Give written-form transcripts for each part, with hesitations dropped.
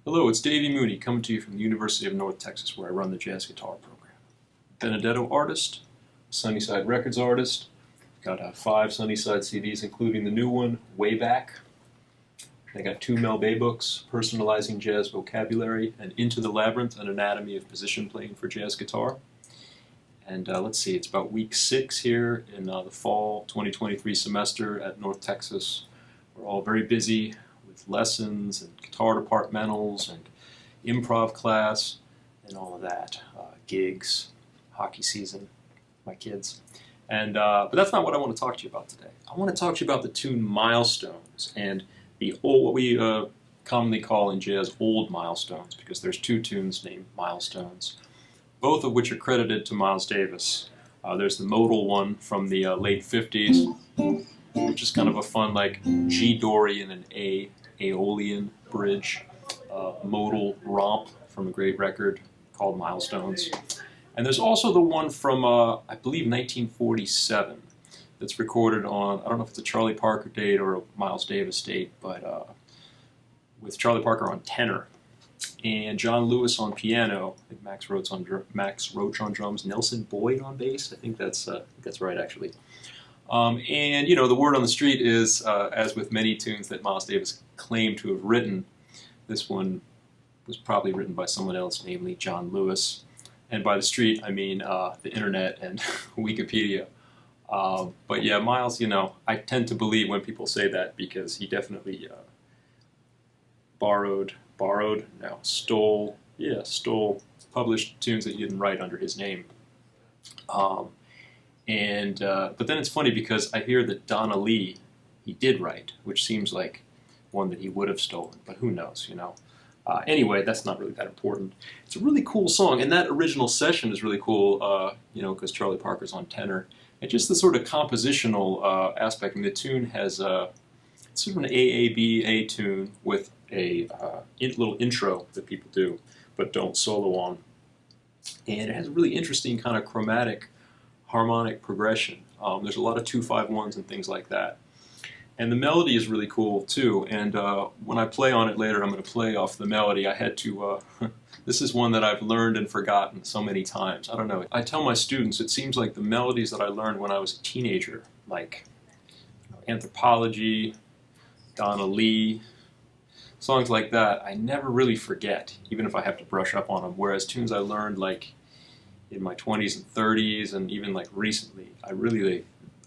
Hello, it's Davy Mooney coming to you from the University of North Texas, where I run the jazz guitar program. Benedetto artist, Sunnyside Records artist. Got 5 Sunnyside CDs, including the new one, Way Back. I got 2 Mel Bay books, Personalizing Jazz Vocabulary and Into the Labyrinth, An Anatomy of Position Playing for Jazz Guitar. And let's see, it's about week 6 here in the fall 2023 semester at North Texas. We're all very busy with lessons and guitar departmentals and improv class and all of that, gigs, hockey season, my kids. And but that's not what I want to talk to you about today. I want to talk to you about the tune Milestones and the old, what we commonly call in jazz old milestones, because there's 2 tunes named Milestones, both of which are credited to Miles Davis. There's the modal one from the late 50s, which is kind of a fun, like G Dorian and Aeolian bridge, modal romp from a great record called Milestones. And there's also the one from, I believe, 1947 that's recorded on, I don't know if it's a Charlie Parker date or a Miles Davis date, but with Charlie Parker on tenor and John Lewis on piano, and Max Roach on drums, Nelson Boyd on bass. I think that's right, actually. And, you know, the word on the street is, as with many tunes that Miles Davis claimed to have written, this one was probably written by someone else, namely John Lewis. And by the street, I mean the internet and Wikipedia. But yeah, Miles, you know, I tend to believe when people say that, because he definitely stole published tunes that he didn't write under his name. But then it's funny because I hear that Donna Lee he did write, which seems like one that he would have stolen, but who knows, you know. Anyway, that's not really that important. It's a really cool song, and that original session is really cool, you know, because Charlie Parker's on tenor. And just the sort of compositional aspect. I mean, the tune has it's sort of an AABA tune with a little intro that people do, but don't solo on. And it has a really interesting kind of chromatic harmonic progression. There's a lot of 2-5-1s and things like that. And the melody is really cool too, and when I play on it later, I'm going to play off the melody. I had to, this is one that I've learned and forgotten so many times. I don't know. I tell my students, it seems like the melodies that I learned when I was a teenager, like Anthropology, Donna Lee, songs like that, I never really forget, even if I have to brush up on them. Whereas tunes I learned like in my 20s and 30s and even like recently,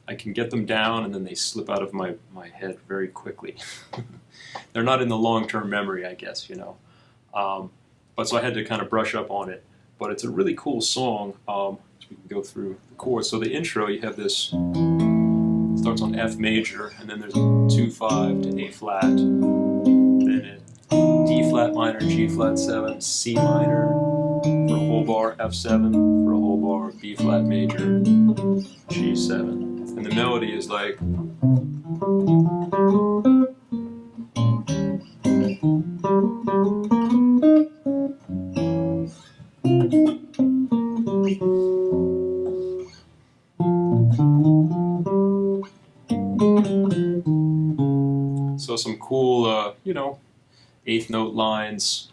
I can get them down and then they slip out of my head very quickly. They're not in the long-term memory, I guess, you know. But so I had to kind of brush up on it. But it's a really cool song. So we can go through the chords. So the intro, you have this, starts on F major, and then there's a 2-5 to A flat, then a D flat minor, G flat 7, C minor for a whole bar, F7 for a whole bar, B flat major, G7. And the melody is like, so some cool, you know, 8th note lines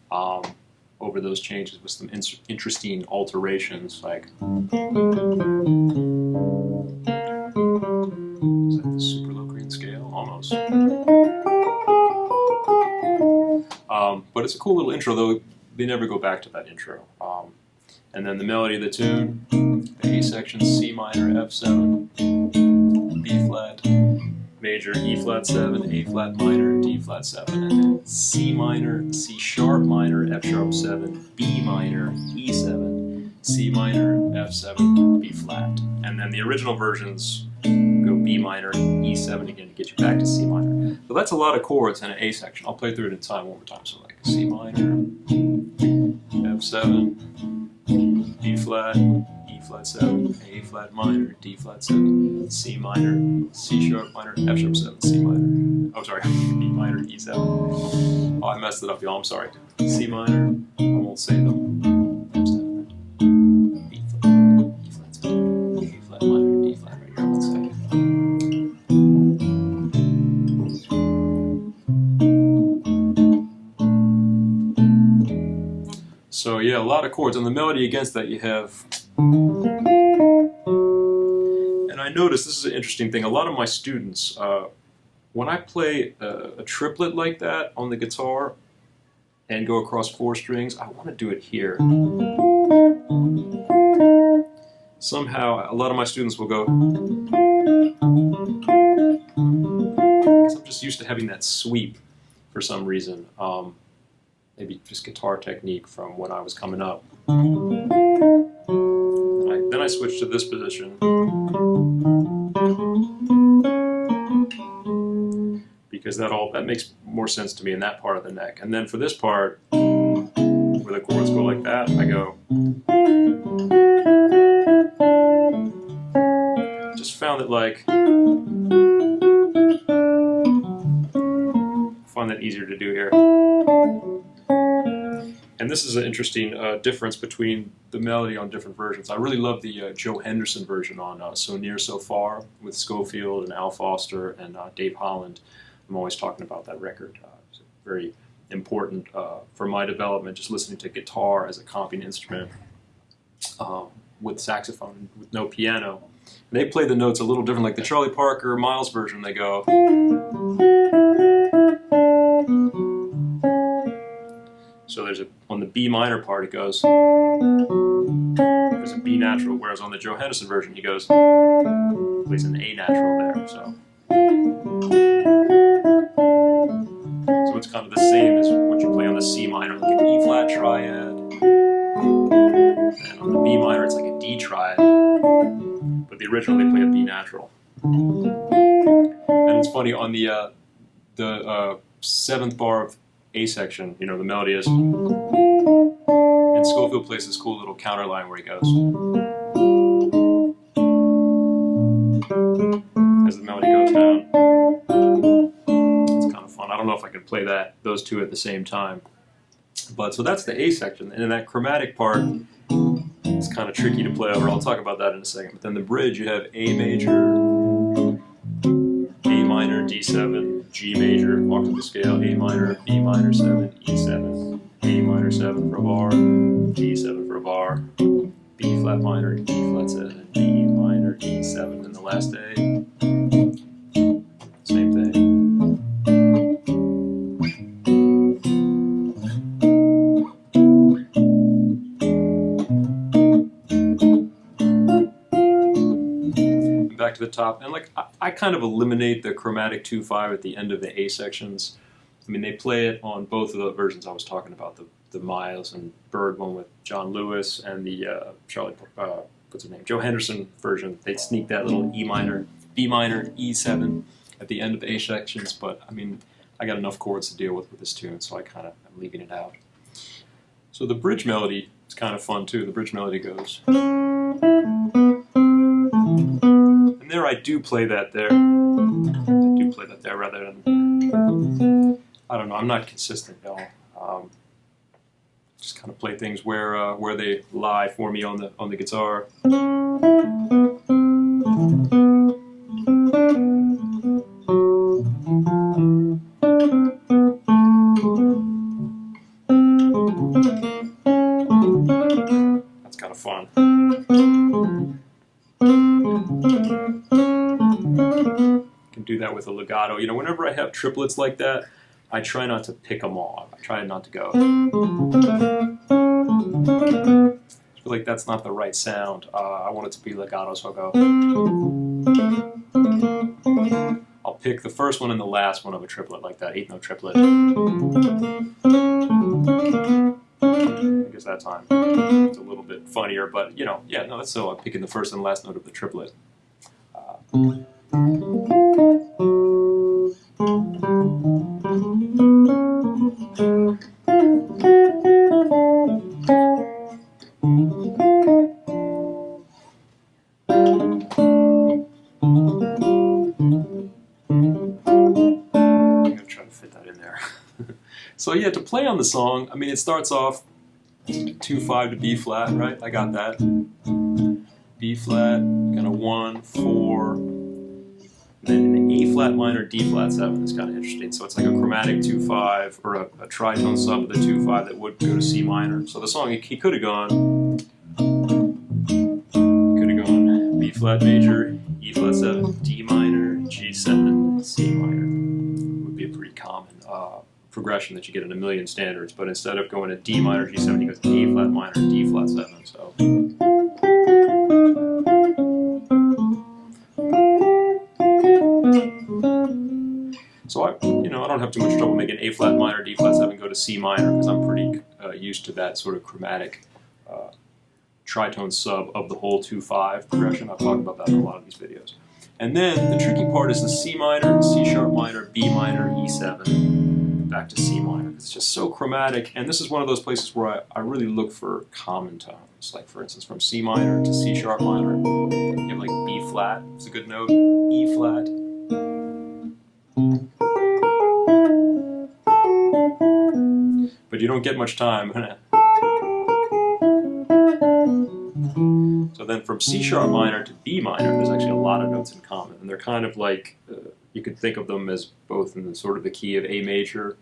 over those changes with some interesting alterations, like is that the super low green scale? Almost. But it's a cool little intro, though they never go back to that intro. And then the melody of the tune, the A section, C minor, F7, B flat, major, E flat 7, A flat minor, D flat 7, and then C minor, C sharp minor, F sharp 7, B minor, E7, C minor, F7, B flat. And then the original versions go B minor, E7 again to get you back to C minor. So that's a lot of chords in an A section. I'll play through it in time one more time. So like C minor, F7, B flat, E flat 7, A flat minor, D flat 7, C minor, C sharp minor, F sharp 7, C minor. Oh, sorry, B minor, E7. Oh, I messed it up, y'all. I'm sorry. C minor, I won't say them. F7, B flat, E flat 7, A flat minor, D flat right here. One second. So yeah, a lot of chords. And the melody against that you have... And I noticed, this is an interesting thing, a lot of my students, when I play a triplet like that on the guitar and go across 4 strings, I want to do it here. Somehow, a lot of my students will go... Because I'm just used to having that sweep for some reason. Maybe just guitar technique from when I was coming up. Then I switched to this position. Because that makes more sense to me in that part of the neck. And then for this part, where the chords go like that, I go... Just found it like... Find that easier to do here. And this is an interesting difference between the melody on different versions. I really love the Joe Henderson version on So Near So Far with Schofield and Al Foster and Dave Holland. I'm always talking about that record. It's very important for my development, just listening to guitar as a accompanying instrument with saxophone, with no piano. And they play the notes a little different, like the Charlie Parker Miles version. They go... So on the B minor part it goes, there's a B natural, whereas on the Joe Henderson version he goes, plays an A natural there. So it's kind of the same as what you play on the C minor, like an E flat triad. And on the B minor it's like a D triad, but the original they play a B natural. And it's funny, on the 7th bar of A section, you know, the melody is, and Schofield plays this cool little counter line where he goes, as the melody goes down. It's kind of fun. I don't know if I could play those two at the same time. But so that's the A section, and in that chromatic part, it's kind of tricky to play over. I'll talk about that in a second. But then the bridge, you have A major, A minor, D7, G major, octave the scale, A minor, B minor 7, E7, A minor 7 for a bar, D7 for a bar, B flat minor, E flat 7, D minor, E7, and the last A. Same thing. Back to the top, and like I kind of eliminate the chromatic 2/5 at the end of the A sections. I mean, they play it on both of the versions I was talking about, the Miles and Bird one with John Lewis, and the what's his name, Joe Henderson version. They'd sneak that little E minor, B minor, E7 at the end of the A sections, but I mean, I got enough chords to deal with this tune, so I'm leaving it out. So the bridge melody is kind of fun too. The bridge melody goes... And there I do play that there. I do play that there rather than... I don't know, I'm not consistent, y'all. Just kind of play things where they lie for me on the guitar. That's kind of fun. Can do that with a legato. You know, whenever I have triplets like that, I try not to pick them off. I try not to go. I feel like that's not the right sound. I want it to be legato, so I'll go. I'll pick the first one and the last one of a triplet like that, 8-note triplet. I guess that time it's a little bit funnier, but you know, yeah, no, that's so I'm picking the first and last note of the triplet. So yeah, to play on the song, I mean, it starts off 2/5 to B flat, right? I got that. B flat, kind of 1, 4, And then the A flat minor, D flat 7 is kind of interesting. So it's like a chromatic 2/5 or a tritone sub with a 2/5 that would go to C minor. So the song he could have gone B flat major, E flat 7, D minor, G7, C minor. Would be a pretty common progression that you get in a million standards. But instead of going to D minor, G7, he goes A flat minor, D flat 7. So I don't have too much trouble making A flat minor, D flat 7 go to C minor because I'm pretty used to that sort of chromatic tritone sub of the whole 2/5 progression. I've talked about that in a lot of these videos. And then the tricky part is the C minor, C sharp minor, B minor, E7, back to C minor. It's just so chromatic, and this is one of those places where I really look for common tones. Like for instance, from C minor to C sharp minor, you have like B flat, it's a good note, E flat. But you don't get much time. So then from C sharp minor to B minor, there's actually a lot of notes in common, and they're kind of like, you could think of them as both in the sort of the key of A major,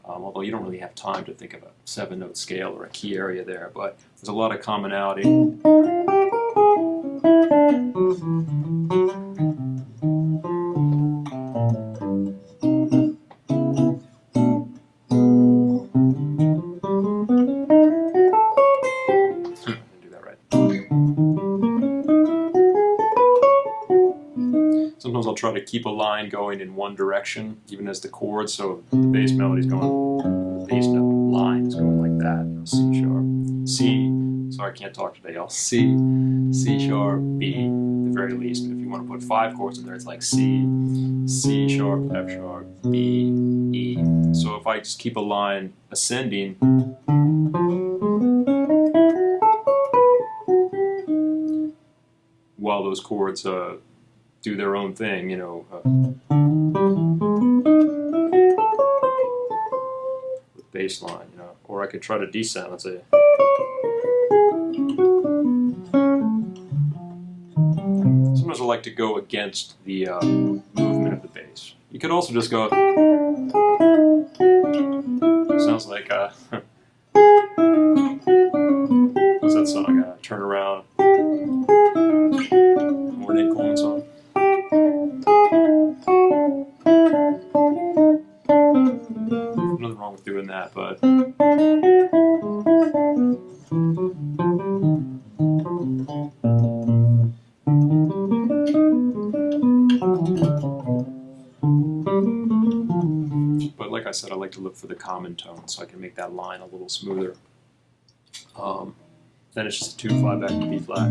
although you don't really have time to think of a 7-note scale or a key area there, but there's a lot of commonality. Sometimes I'll try to keep a line going in one direction, even as the chord, so the bass melody's going, the bass note line is going like that, C sharp, C, sorry I can't talk today, y'all, C, C sharp, B, at the very least. If you want to put 5 chords in there, it's like C, C sharp, F sharp, B, E. So if I just keep a line ascending, while those chords do their own thing, with bass line, or I could try to descend, let's say. Sometimes I like to go against the movement of the bass. You could also just go, sounds like, what's that song, Turn Around, more Nate Coleman song. Nothing wrong with doing that, but like I said, I like to look for the common tone so I can make that line a little smoother. Then it's just a 2/5 back to B flat.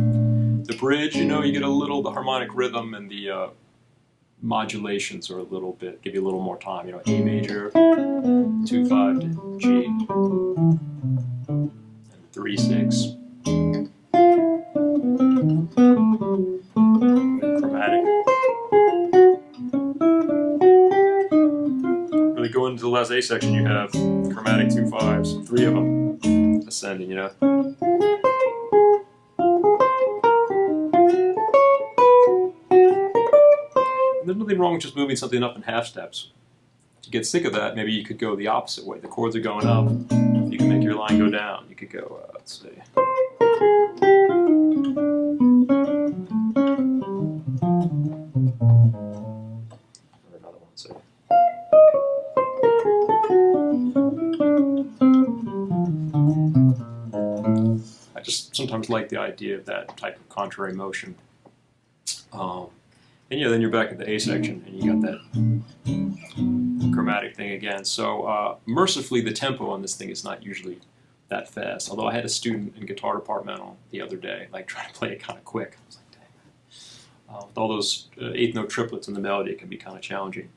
The bridge, you get a little, the harmonic rhythm and the modulations are a little bit, give you a little more time. A major, 2/5 to G, and 3/6. Chromatic. Really going into the last A section, you have chromatic 2/5s, 3 of them ascending, There's nothing wrong with just moving something up in half steps. To get sick of that, maybe you could go the opposite way. The chords are going up, you can make your line go down. You could go, let's see. Another one, say. I just sometimes like the idea of that type of contrary motion. And then you're back at the A section, and you got that chromatic thing again. So mercifully, the tempo on this thing is not usually that fast. Although I had a student in guitar departmental the other day, like trying to play it kind of quick. I was like, dang. With all those 8th note triplets in the melody, it can be kind of challenging.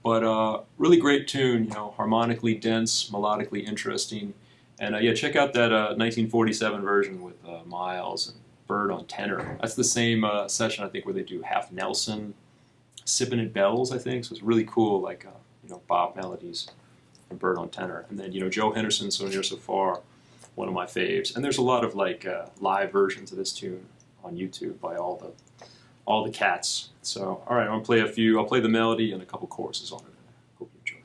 But really great tune, harmonically dense, melodically interesting. And yeah, check out that 1947 version with Miles and Bird on tenor. That's the same session, I think, where they do Half Nelson, Sippin' at Bells, I think. So it's really cool, like, Bob melodies and Bird on tenor. And then, Joe Henderson, So Near So Far, one of my faves. And there's a lot of, like, live versions of this tune on YouTube by all the all the cats. So, all right, I'll play a few. I'll play the melody and a couple choruses on it. Hope you enjoy.